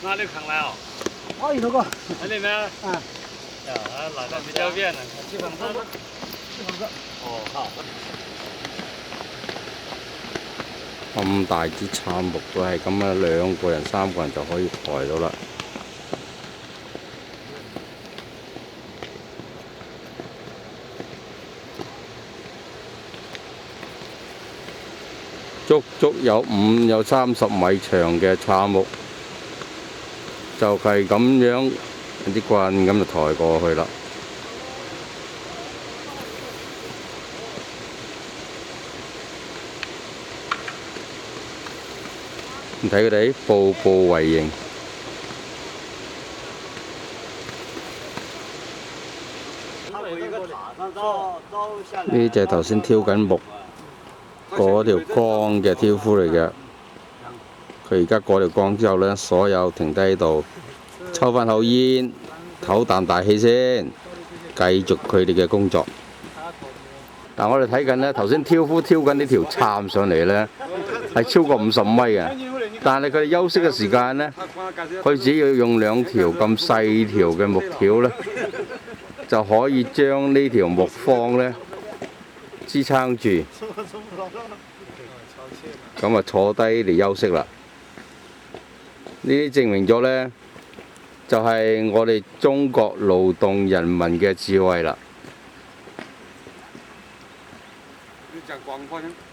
哪里扛来哦？哦，有个。在里面。啊。啊，来的比较远了。基本上。哦，好。咁大支杉木都係咁啊，2個人、3個人就可以抬到啦。足足有30米長嘅杉木，就係咁樣啲棍咁就抬過去啦。你睇佢哋步步為營。呢隻頭先挑緊木嗰條江嘅挑夫嚟嘅，佢而家過條江之後呢，所有停低喺度，抽返口煙，唞啖大氣先，繼續佢哋嘅工作。但我哋睇緊呢，頭先挑夫挑緊呢條杉上嚟呢，係超過50米嘅，但係佢哋休息嘅時間呢，佢只要用2條咁細條嘅木條呢，就可以將呢條木方呢支撐住，咁啊坐低嚟休息啦。呢啲證明咗呢，就係我哋中國勞動人民嘅智慧啦。你講廣東話。